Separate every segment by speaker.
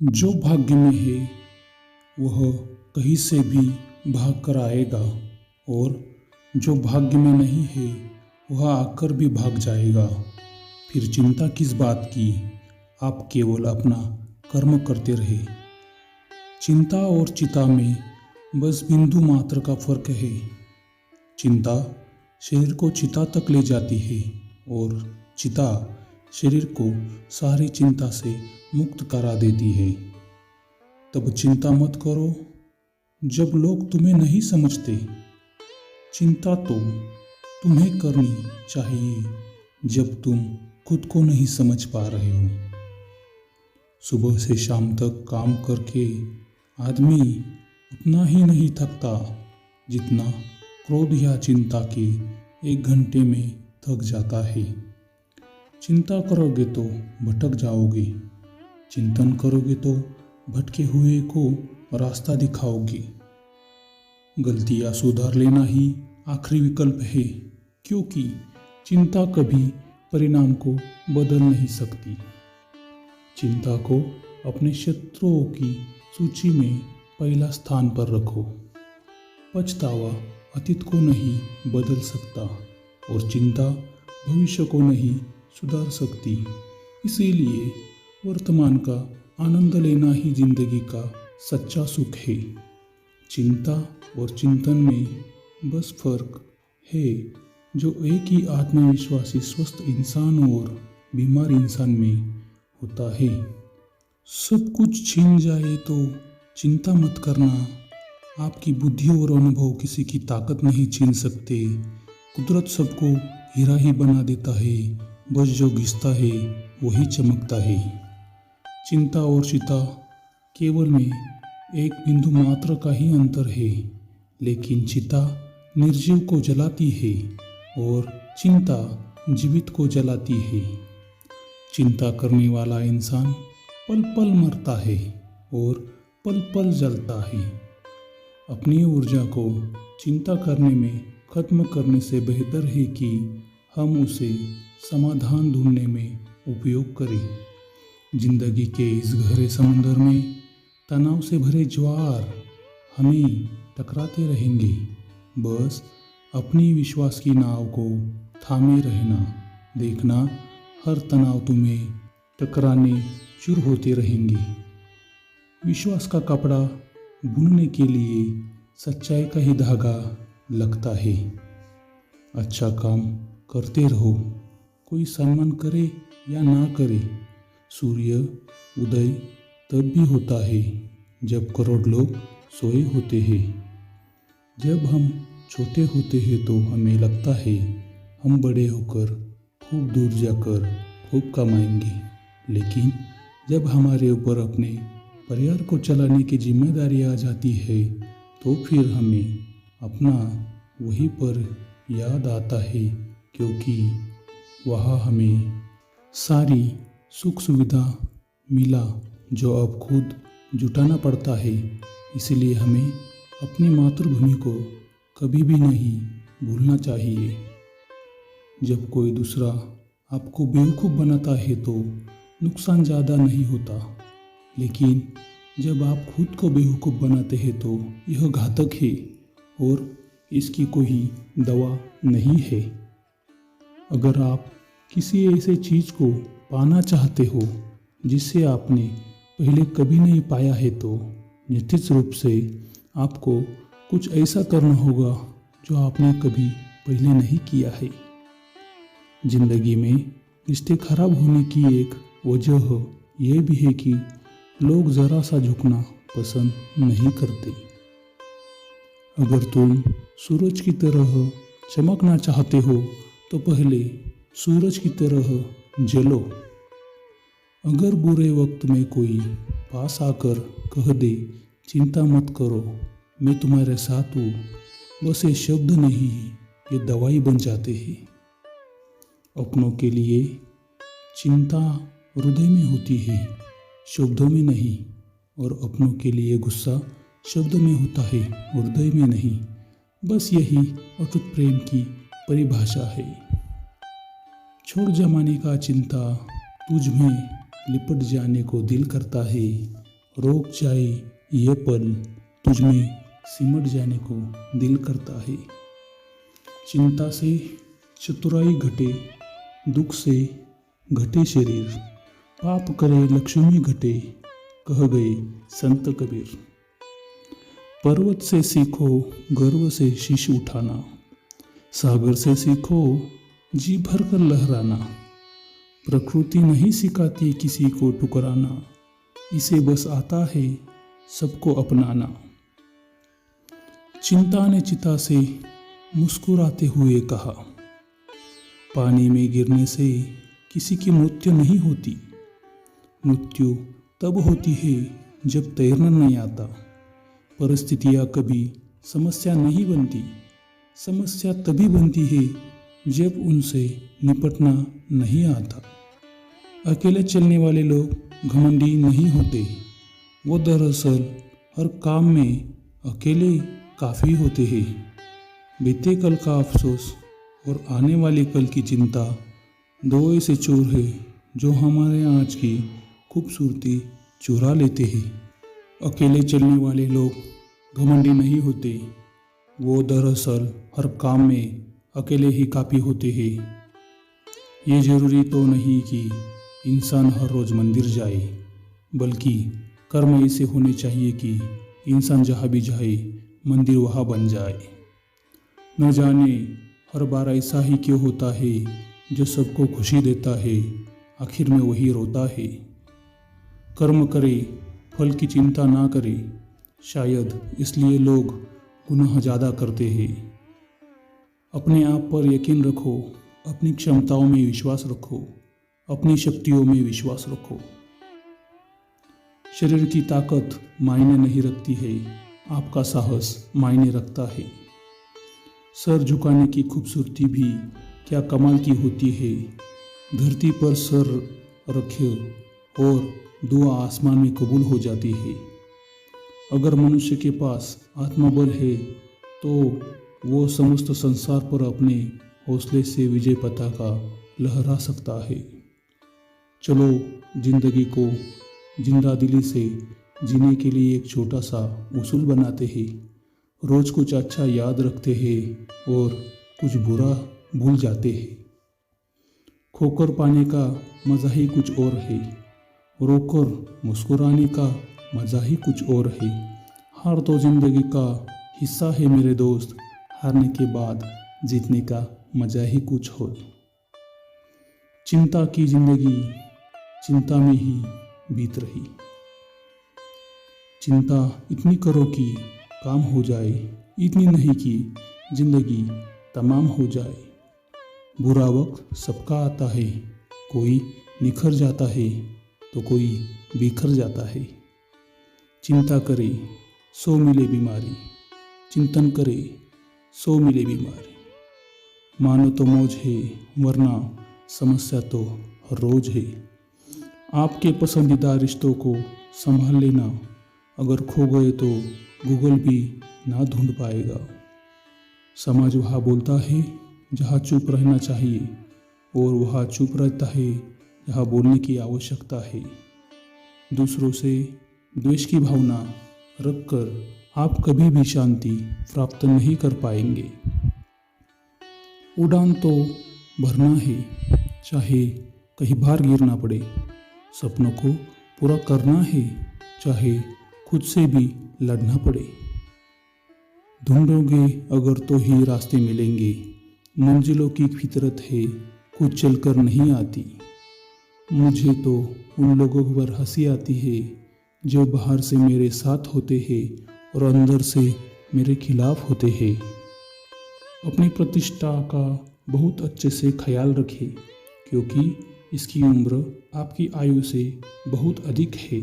Speaker 1: जो भाग्य में है वह कहीं से भी भाग कर आएगा और जो भाग्य में नहीं है वह आकर भी भाग जाएगा। फिर चिंता किस बात की, आप केवल अपना कर्म करते रहे। चिंता और चिता में बस बिंदु मात्र का फर्क है। चिंता शरीर को चिता तक ले जाती है और चिता शरीर को सारी चिंता से मुक्त करा देती है। तब चिंता मत करो जब लोग तुम्हें नहीं समझते। चिंता तो तुम्हें करनी चाहिए जब तुम खुद को नहीं समझ पा रहे हो। सुबह से शाम तक काम करके आदमी उतना ही नहीं थकता जितना क्रोध या चिंता के 1 घंटे में थक जाता है। चिंता करोगे तो भटक जाओगे, चिंतन करोगे तो भटके हुए को रास्ता दिखाओगे। गलतियां सुधार लेना ही आखिरी विकल्प है, क्योंकि चिंता कभी परिणाम को बदल नहीं सकती। चिंता को अपने शत्रुओं की सूची में पहला स्थान पर रखो। पछतावा अतीत को नहीं बदल सकता और चिंता भविष्य को नहीं सुधार सकती। इसीलिए वर्तमान का आनंद लेना ही जिंदगी का सच्चा सुख है। चिंता और चिंतन में बस फर्क है जो एक ही आत्मविश्वासी स्वस्थ इंसान और बीमार इंसान में होता है। सब कुछ छीन जाए तो चिंता मत करना। आपकी बुद्धि और अनुभव किसी की ताकत नहीं छीन सकते। कुदरत सबको हीरा ही बना देता है, बस जो घिसता है वही चमकता है। चिंता और चिता केवल में एक बिंदु मात्र का ही अंतर है, लेकिन चिता निर्जीव को जलाती है और चिंता जीवित को जलाती है। चिंता करने वाला इंसान पल पल मरता है और पल पल जलता है। अपनी ऊर्जा को चिंता करने में खत्म करने से बेहतर है कि हम उसे समाधान ढूंढने में उपयोग करें। जिंदगी के इस गहरे समुद्र में तनाव से भरे ज्वार हमें टकराते रहेंगे। बस अपनी विश्वास की नाव को थामे रहना, देखना हर तनाव तुम्हें टकराने चूर होते रहेंगे। विश्वास का कपड़ा बुनने के लिए सच्चाई का ही धागा लगता है। अच्छा काम करते रहो, कोई सम्मान करे या ना करे। सूर्य उदय तब भी होता है जब करोड़ लोग सोए होते हैं। जब हम छोटे होते हैं तो हमें लगता है हम बड़े होकर खूब दूर जाकर खूब कमाएंगे, लेकिन जब हमारे ऊपर अपने परिवार को चलाने की जिम्मेदारी आ जाती है तो फिर हमें अपना वही पर याद आता है, क्योंकि वहाँ हमें सारी सुख सुविधा मिला जो अब खुद जुटाना पड़ता है। इसलिए हमें अपनी मातृभूमि को कभी भी नहीं भूलना चाहिए। जब कोई दूसरा आपको बेवकूफ़ बनाता है तो नुकसान ज़्यादा नहीं होता, लेकिन जब आप खुद को बेवकूफ़ बनाते हैं तो यह घातक है और इसकी कोई दवा नहीं है। अगर आप किसी ऐसे चीज़ को पाना चाहते हो जिसे आपने पहले कभी नहीं पाया है तो निश्चित रूप से आपको कुछ ऐसा करना होगा जो आपने कभी पहले नहीं किया है। जिंदगी में रिश्ते खराब होने की एक वजह यह भी है कि लोग ज़रा सा झुकना पसंद नहीं करते। अगर तुम सूरज की तरह चमकना चाहते हो तो पहले सूरज की तरह जलो। अगर बुरे वक्त में कोई पास आकर कह दे चिंता मत करो, मैं तुम्हारे साथ हूँ, बस ये शब्द नहीं, ये दवाई बन जाते हैं। अपनों के लिए चिंता हृदय में होती है, शब्दों में नहीं, और अपनों के लिए गुस्सा शब्द में होता है, हृदय में नहीं। बस यही अटूट प्रेम की परिभाषा है। छोड़ जमाने का चिंता, तुझ में लिपट जाने को दिल करता है। रोक जाए ये पल, तुझमें सिमट जाने को दिल करता है। चिंता से चतुराई घटे, दुख से घटे शरीर, पाप करे लक्ष्मी घटे, कह गए संत कबीर। पर्वत से सीखो गर्व से शीश उठाना, सागर से सीखो जी भर कर लहराना। प्रकृति नहीं सिखाती किसी को ठुकराना, इसे बस आता है सबको अपनाना। चिंता ने चिता से मुस्कुराते हुए कहा, पानी में गिरने से किसी की मृत्यु नहीं होती। मृत्यु तब होती है जब तैरना नहीं आता। परिस्थितियाँ कभी समस्या नहीं बनती, समस्या तभी बनती है जब उनसे निपटना नहीं आता। अकेले चलने वाले लोग घमंडी नहीं होते, वो दरअसल हर काम में अकेले काफ़ी होते हैं। बीते कल का अफसोस और आने वाले कल की चिंता दो ऐसे चोर हैं जो हमारे आज की खूबसूरती चुरा लेते हैं। अकेले चलने वाले लोग घमंडी नहीं होते, वो दरअसल हर काम में अकेले ही काफ़ी होते हैं। ये ज़रूरी तो नहीं कि इंसान हर रोज़ मंदिर जाए, बल्कि कर्म ऐसे होने चाहिए कि इंसान जहाँ भी जाए मंदिर वहाँ बन जाए। न जाने हर बार ऐसा ही क्यों होता है, जो सबको खुशी देता है आखिर में वही रोता है। कर्म करे फल की चिंता ना करे, शायद इसलिए लोग गुनाह ज़्यादा करते हैं। अपने आप पर यकीन रखो, अपनी क्षमताओं में विश्वास रखो, अपनी शक्तियों में विश्वास रखो। शरीर की ताकत मायने नहीं रखती है, आपका साहस मायने रखता है। सर झुकाने की खूबसूरती भी क्या कमाल की होती है। धरती पर सर रखे और दुआ आसमान में कबूल हो जाती है। अगर मनुष्य के पास आत्मबल है तो वो समस्त संसार पर अपने हौसले से विजय पताका लहरा सकता है। चलो जिंदगी को जिंदा दिली से जीने के लिए एक छोटा सा उसूल बनाते हैं। रोज कुछ अच्छा याद रखते हैं और कुछ बुरा भूल जाते हैं। खोकर पाने का मज़ा ही कुछ और है, रोकर मुस्कुराने का मज़ा ही कुछ और है। हार तो जिंदगी का हिस्सा है मेरे दोस्त, हारने के बाद जीतने का मज़ा ही कुछ हो। चिंता की जिंदगी चिंता में ही बीत रही। चिंता इतनी करो कि काम हो जाए, इतनी नहीं कि जिंदगी तमाम हो जाए। बुरा वक्त सबका आता है, कोई निखर जाता है तो कोई बिखर जाता है। चिंता करे सो मिले बीमारी, चिंतन करे सो मिले बीमारी। मानो तो मौज है वरना समस्या तो हर रोज है। आपके पसंदीदा रिश्तों को संभाल लेना, अगर खो गए तो गूगल भी ना ढूंढ पाएगा। समाज वहाँ बोलता है जहाँ चुप रहना चाहिए और वहाँ चुप रहता है जहाँ बोलने की आवश्यकता है। दूसरों से द्वेष की भावना रखकर आप कभी भी शांति प्राप्त नहीं कर पाएंगे। उड़ान तो भरना है, चाहे कहीं बार गिरना पड़े। सपनों को पूरा करना है, चाहे खुद से भी लड़ना पड़े। ढूंढोगे अगर तो ही रास्ते मिलेंगे, मंजिलों की फितरत है खुद चलकर नहीं आती। मुझे तो उन लोगों पर हंसी आती है जो बाहर से मेरे साथ होते हैं और अंदर से मेरे खिलाफ होते हैं। अपनी प्रतिष्ठा का बहुत अच्छे से ख्याल रखें, क्योंकि इसकी उम्र आपकी आयु से बहुत अधिक है।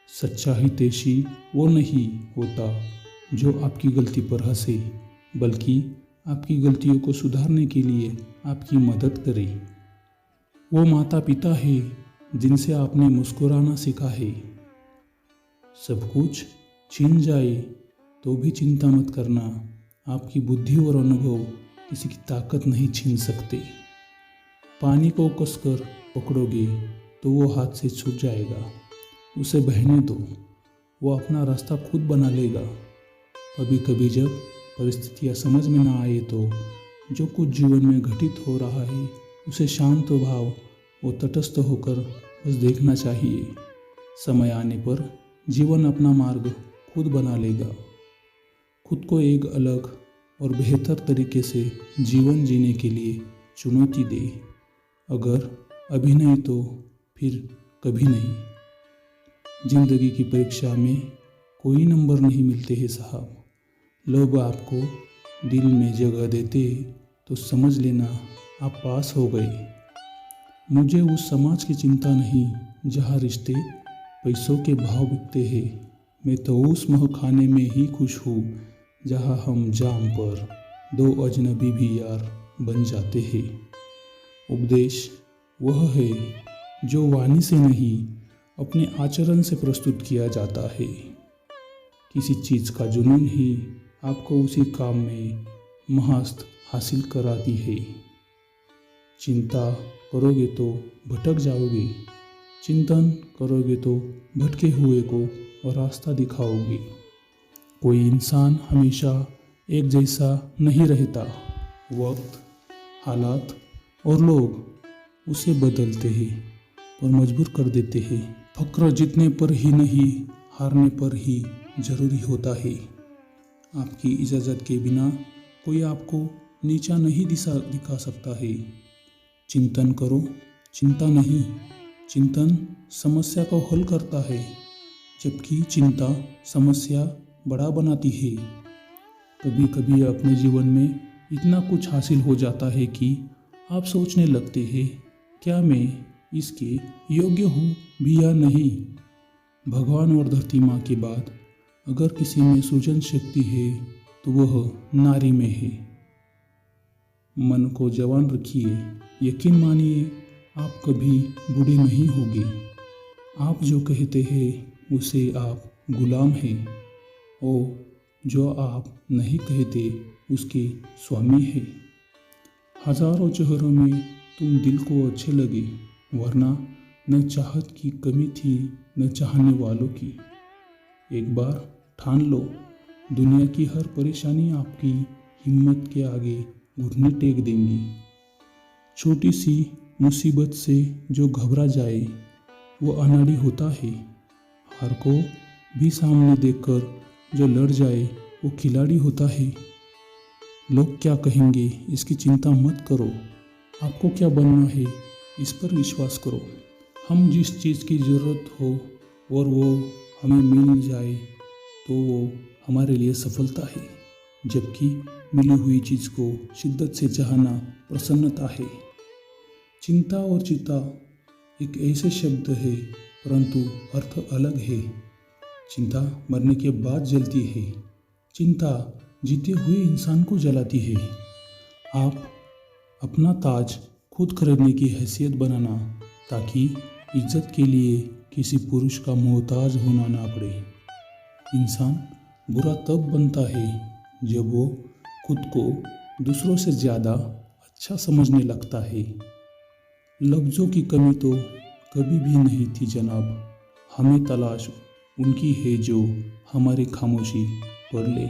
Speaker 1: सच्चा हितैषी वो नहीं होता जो आपकी गलती पर हंसे, बल्कि आपकी गलतियों को सुधारने के लिए आपकी मदद करे। वो माता पिता है जिनसे आपने मुस्कुराना सीखा है। सब कुछ छीन जाए तो भी चिंता मत करना, आपकी बुद्धि और अनुभव किसी की ताकत नहीं छीन सकते। पानी को कसकर पकड़ोगे तो वो हाथ से छूट जाएगा, उसे बहने दो, वो अपना रास्ता खुद बना लेगा। कभी कभी जब परिस्थितियाँ समझ में ना आए तो जो कुछ जीवन में घटित हो रहा है उसे शांत भाव और तटस्थ होकर बस देखना चाहिए। समय आने पर जीवन अपना मार्ग खुद बना लेगा। खुद को एक अलग और बेहतर तरीके से जीवन जीने के लिए चुनौती दे। अगर अभी नहीं तो फिर कभी नहीं। जिंदगी की परीक्षा में कोई नंबर नहीं मिलते हैं साहब। लोग आपको दिल में जगह देते तो समझ लेना आप पास हो गए। मुझे उस समाज की चिंता नहीं जहाँ रिश्ते पैसों के भाव बिकते हैं। मैं तो उस महखाने में ही खुश हूँ जहाँ हम जाम पर दो अजनबी भी यार बन जाते हैं। उपदेश वह है जो वाणी से नहीं अपने आचरण से प्रस्तुत किया जाता है। किसी चीज़ का जुनून ही आपको उसी काम में महारत हासिल कराती है। चिंता करोगे तो भटक जाओगे, चिंतन करोगे तो भटके हुए को रास्ता दिखाओगे। कोई इंसान हमेशा एक जैसा नहीं रहता। वक्त, हालात और लोग उसे बदलते हैं और मजबूर कर देते हैं। फक्र जीतने पर ही नहीं, हारने पर ही जरूरी होता है। आपकी इजाज़त के बिना कोई आपको नीचा नहीं दिखा सकता है। चिंतन करो, चिंता नहीं। चिंतन समस्या को हल करता है, जबकि चिंता समस्या बड़ा बनाती है। कभी कभी अपने जीवन में इतना कुछ हासिल हो जाता है कि आप सोचने लगते हैं, क्या मैं इसके योग्य हूँ भी या नहीं। भगवान और धरती माँ के बाद अगर किसी में सृजन शक्ति है तो वह नारी में है। मन को जवान रखिए, यकीन मानिए आप कभी बूढ़े नहीं होगे। आप जो कहते हैं उसे आप गुलाम हैं और जो आप नहीं कहते उसके स्वामी हैं। हजारों चेहरों में तुम दिल को अच्छे लगे, वरना न चाहत की कमी थी न चाहने वालों की। एक बार ठान लो, दुनिया की हर परेशानी आपकी हिम्मत के आगे घुटने टेक देंगी। छोटी सी मुसीबत से जो घबरा जाए वो अनाड़ी होता है। हार को भी सामने देखकर जो लड़ जाए वो खिलाड़ी होता है। लोग क्या कहेंगे इसकी चिंता मत करो, आपको क्या बनना है इस पर विश्वास करो। हम जिस चीज़ की ज़रूरत हो और वो हमें मिल जाए तो वो हमारे लिए सफलता है, जबकि मिली हुई चीज़ को शिद्दत से चाहना प्रसन्नता है। चिंता और चिता एक ऐसे शब्द है परंतु अर्थ अलग है। चिंता मरने के बाद जलती है, चिंता जीते हुए इंसान को जलाती है। आप अपना ताज खुद खरीदने की हैसियत बनाना, ताकि इज्जत के लिए किसी पुरुष का मोहताज होना ना पड़े। इंसान बुरा तब बनता है जब वो खुद को दूसरों से ज़्यादा अच्छा समझने लगता है। लफ्ज़ों की कमी तो कभी भी नहीं थी जनाब, हमें तलाश उनकी है जो हमारी खामोशी पढ़ ले।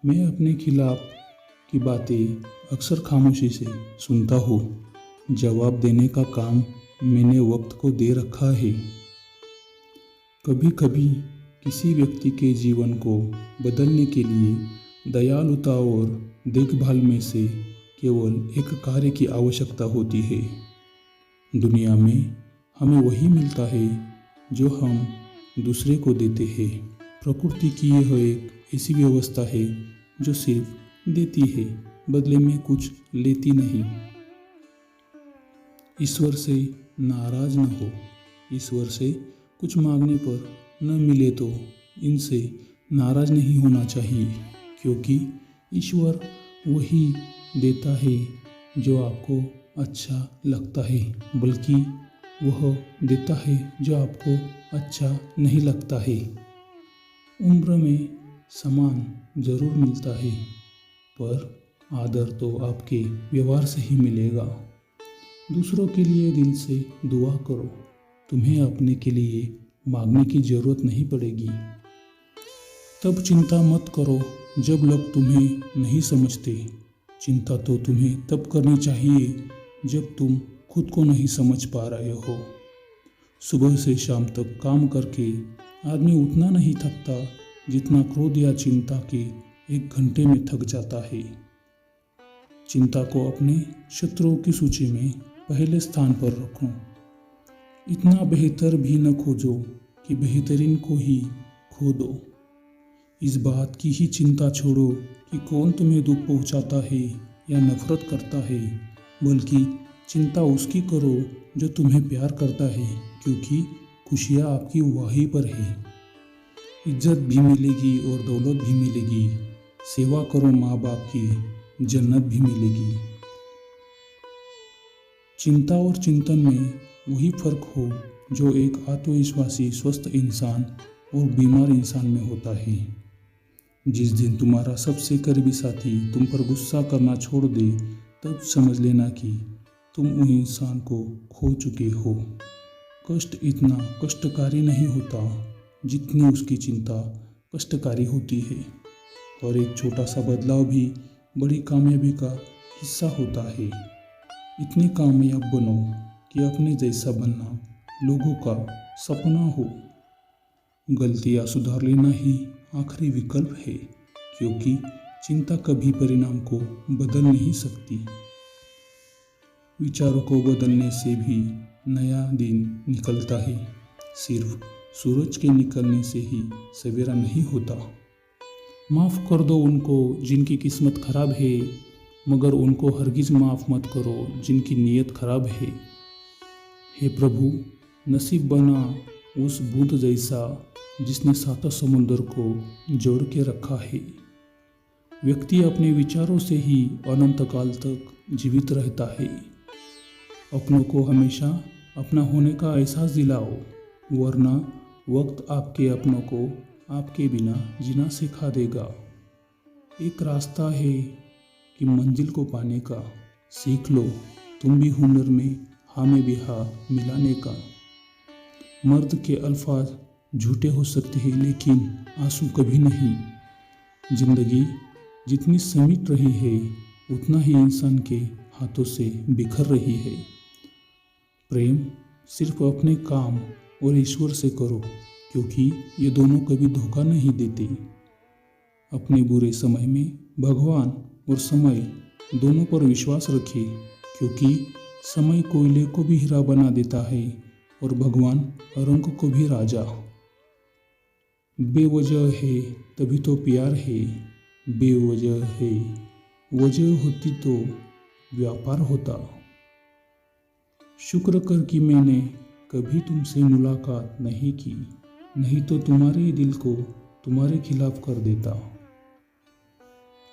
Speaker 1: मैं अपने खिलाफ की बातें अक्सर खामोशी से सुनता हूँ। जवाब देने का काम मैंने वक्त को दे रखा है। कभी कभी किसी व्यक्ति के जीवन को बदलने के लिए दयालुता और देखभाल में से केवल एक कार्य की आवश्यकता होती है। दुनिया में हमें वही मिलता है जो हम दूसरे को देते हैं। प्रकृति की यह एक ऐसी व्यवस्था है जो सिर्फ देती है, बदले में कुछ लेती नहीं। ईश्वर से नाराज न हो। ईश्वर से कुछ मांगने पर न मिले तो इनसे नाराज नहीं होना चाहिए, क्योंकि ईश्वर वही देता है जो आपको अच्छा लगता है, बल्कि वह देता है जो आपको अच्छा नहीं लगता है। उम्र में सम्मान जरूर मिलता है, पर आदर तो आपके व्यवहार से ही मिलेगा। दूसरों के लिए दिल से दुआ करो, तुम्हें अपने के लिए मांगने की जरूरत नहीं पड़ेगी। तब चिंता मत करो जब लोग तुम्हें नहीं समझते। चिंता तो तुम्हें तब करनी चाहिए जब तुम खुद को नहीं समझ पा रहे हो। सुबह से शाम तक काम करके आदमी उतना नहीं थकता जितना क्रोध या चिंता के 1 घंटे में थक जाता है। चिंता को अपने शत्रुओं की सूची में पहले स्थान पर रखो। इतना बेहतर भी न खोजो कि बेहतरीन को ही खो दो। इस बात की ही चिंता छोड़ो कि कौन तुम्हें दुख पहुंचाता है या नफरत करता है, बल्कि चिंता उसकी करो जो तुम्हें प्यार करता है, क्योंकि खुशियाँ आपकी वहीं पर है। इज्जत भी मिलेगी और दौलत भी मिलेगी। सेवा करो माँ बाप की, जन्नत भी मिलेगी। चिंता और चिंतन में वही फर्क हो जो एक आत्मविश्वासी स्वस्थ इंसान और बीमार इंसान में होता है। जिस दिन तुम्हारा सबसे करीबी साथी तुम पर गुस्सा करना छोड़ दे, तब समझ लेना कि तुम उस इंसान को खो चुके हो। कष्ट इतना कष्टकारी नहीं होता जितनी उसकी चिंता कष्टकारी होती है, और एक छोटा सा बदलाव भी बड़ी कामयाबी का हिस्सा होता है। इतने कामयाब बनो कि अपने जैसा बनना लोगों का सपना हो। गलतियाँ सुधार लेना ही आखिरी विकल्प है, क्योंकि चिंता कभी परिणाम को बदल नहीं सकती। विचारों को बदलने से भी नया दिन निकलता है। सिर्फ सूरज के निकलने से ही सवेरा नहीं होता। माफ़ कर दो उनको जिनकी किस्मत खराब है, मगर उनको हरगिज़ माफ़ मत करो जिनकी नीयत खराब है। हे प्रभु, नसीब बना उस बूंद जैसा जिसने 7 समुंदर को जोड़ के रखा है। व्यक्ति अपने विचारों से ही अनंत काल तक जीवित रहता है। अपनों को हमेशा अपना होने का एहसास दिलाओ, वरना वक्त आपके अपनों को आपके बिना जीना सिखा देगा। एक रास्ता है कि मंजिल को पाने का, सीख लो तुम भी हुनर में हाँ में भी हाँ मिलाने का। मर्द के अल्फाज झूठे हो सकते हैं, लेकिन आंसू कभी नहीं। जिंदगी जितनी समिट रही है उतना ही इंसान के हाथों से बिखर रही है। प्रेम सिर्फ अपने काम और ईश्वर से करो, क्योंकि ये दोनों कभी धोखा नहीं देते। अपने बुरे समय में भगवान और समय दोनों पर विश्वास रखिए, क्योंकि समय कोयले को भी हीरा बना देता है और भगवान रंग को भी राजा। बेवजह है तभी तो प्यार है, बेवजह है, वजह होती तो व्यापार होता। शुक्र कर कि मैंने कभी तुमसे मुलाकात नहीं की, नहीं तो तुम्हारे दिल को तुम्हारे खिलाफ कर देता।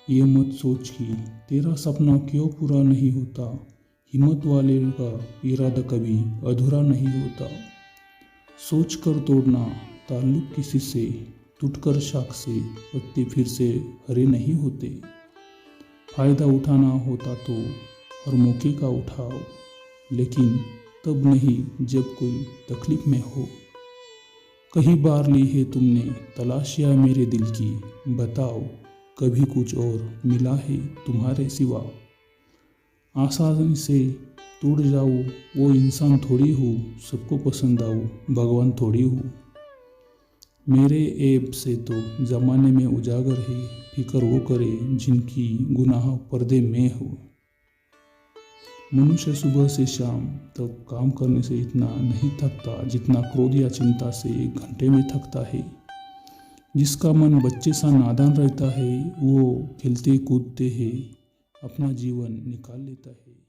Speaker 1: ये मत सोच कि तेरा सपना क्यों पूरा नहीं होता। हिम्मत वाले का इरादा कभी अधूरा नहीं होता। सोच कर तोड़ना ताल्लुक किसी से, टूटकर शाख से पत्ते फिर से हरे नहीं होते। फायदा उठाना होता तो हर मौके का उठाओ, लेकिन तब नहीं जब कोई तकलीफ में हो। कई बार ली है तुमने तलाशियाँ मेरे दिल की, बताओ कभी कुछ और मिला है तुम्हारे सिवा। आसानी से टूट जाऊँ वो इंसान थोड़ी हूँ, सबको पसंद आऊँ भगवान थोड़ी हूँ। मेरे ऐब से तो ज़माने में उजागर है, फिक्र वो करे जिनकी गुनाह पर्दे में हो। मनुष्य सुबह से शाम तक काम करने से इतना नहीं थकता जितना क्रोध या चिंता से 1 घंटे में थकता है। जिसका मन बच्चे सा नादान रहता है वो खेलते कूदते हैं अपना जीवन निकाल लेता है।